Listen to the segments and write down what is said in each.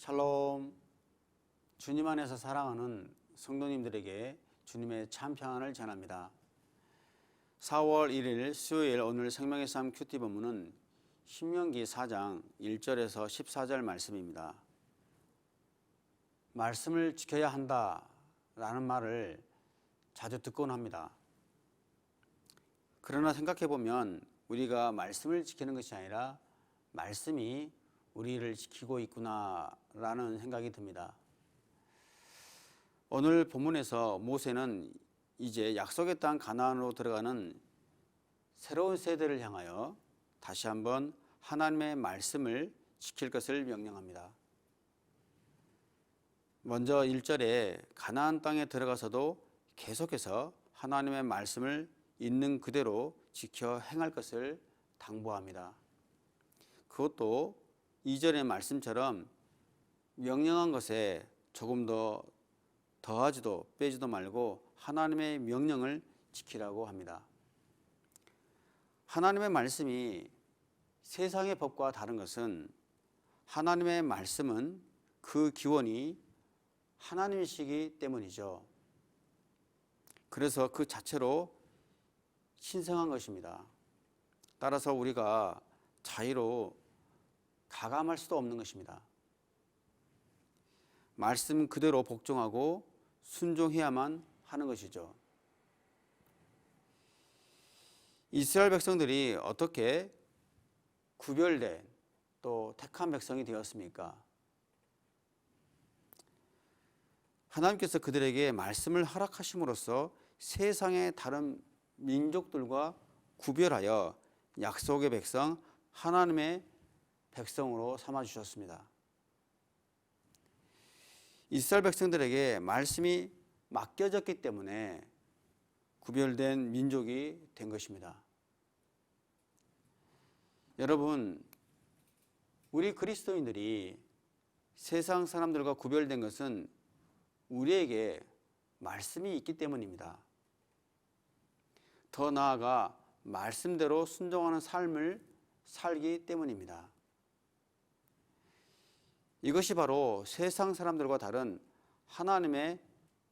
샬롬. 주님 안에서 사랑하는 성도님들에게 주님의 참 평안을 전합니다. 4월 1일 수요일 오늘 생명의 삶 큐티 본문은 신명기 4장 1절에서 14절 말씀입니다. 말씀을 지켜야 한다라는 말을 자주 듣곤 합니다. 그러나 생각해보면 우리가 말씀을 지키는 것이 아니라 말씀이 우리를 지키고 있구나라는 생각이 듭니다. 오늘 본문에서 모세는 이제 약속의 땅 가나안으로 들어가는 새로운 세대를 향하여 다시 한번 하나님의 말씀을 지킬 것을 명령합니다. 먼저 1절에 가나안 땅에 들어가서도 계속해서 하나님의 말씀을 있는 그대로 지켜 행할 것을 당부합니다. 그것도 2절의 말씀처럼 명령한 것에 조금 더 더하지도 빼지도 말고 하나님의 명령을 지키라고 합니다. 하나님의 말씀이 세상의 법과 다른 것은 하나님의 말씀은 그 기원이 하나님이시기 때문이죠. 그래서 그 자체로 신성한 것입니다. 따라서 우리가 자의로 가감할 수도 없는 것입니다. 말씀 그대로 복종하고 순종해야만 하는 것이죠. 이스라엘 백성들이 어떻게 구별된 또 택한 백성이 되었습니까? 하나님께서 그들에게 말씀을 허락하심으로써 세상의 다른 민족들과 구별하여 약속의 백성, 하나님의 백성으로 삼아주셨습니다. 이스라엘 백성들에게 말씀이 맡겨졌기 때문에 구별된 민족이 된 것입니다. 여러분, 우리 그리스도인들이 세상 사람들과 구별된 것은 우리에게 말씀이 있기 때문입니다. 더 나아가 말씀대로 순종하는 삶을 살기 때문입니다. 이것이 바로 세상 사람들과 다른 하나님의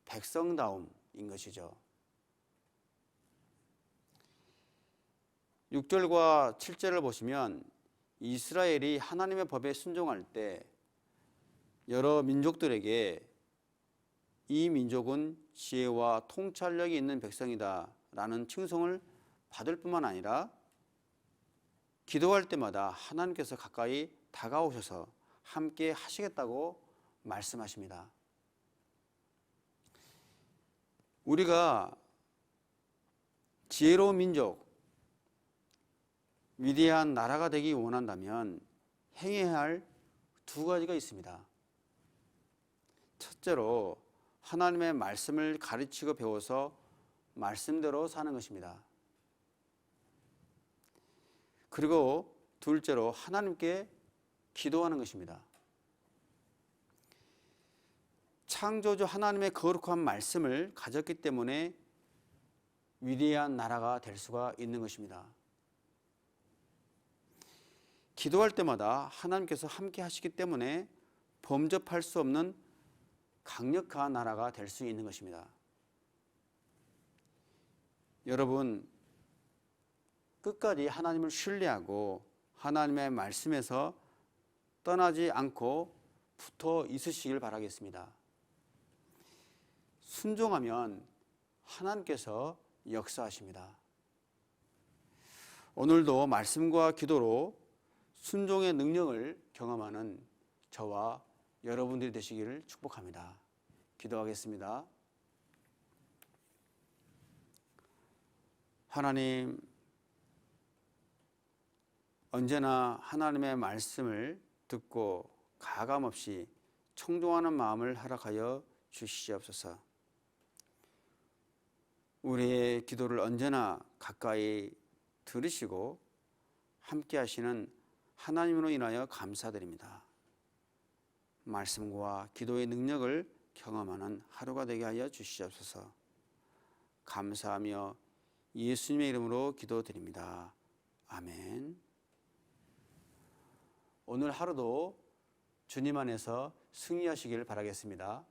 백성다움인 것이죠. 6절과 7절을 보시면 이스라엘이 하나님의 법에 순종할 때 여러 민족들에게 이 민족은 지혜와 통찰력이 있는 백성이다 라는 칭송을 받을 뿐만 아니라 기도할 때마다 하나님께서 가까이 다가오셔서 함께 하시겠다고 말씀하십니다. 우리가 지혜로운 민족, 위대한 나라가 되기 원한다면 행해야 할 두 가지가 있습니다. 첫째로 하나님의 말씀을 가르치고 배워서 말씀대로 사는 것입니다. 그리고 둘째로 하나님께 기도하는 것입니다. 창조주 하나님의 거룩한 말씀을 가졌기 때문에 위대한 나라가 될 수가 있는 것입니다. 기도할 때마다 하나님께서 함께 하시기 때문에 범접할 수 없는 강력한 나라가 될 수 있는 것입니다. 여러분, 끝까지 하나님을 신뢰하고 하나님의 말씀에서 떠나지 않고 붙어 있으시길 바라겠습니다. 순종하면 하나님께서 역사하십니다. 오늘도 말씀과 기도로 순종의 능력을 경험하는 저와 여러분들이 되시기를 축복합니다. 기도하겠습니다. 하나님, 언제나 하나님의 말씀을 듣고 가감없이 청종하는 마음을 허락하여 주시옵소서. 우리의 기도를 언제나 가까이 들으시고 함께 하시는 하나님으로 인하여 감사드립니다. 말씀과 기도의 능력을 경험하는 하루가 되게 하여 주시옵소서. 감사하며 예수님의 이름으로 기도드립니다. 아멘. 오늘 하루도 주님 안에서 승리하시길 바라겠습니다.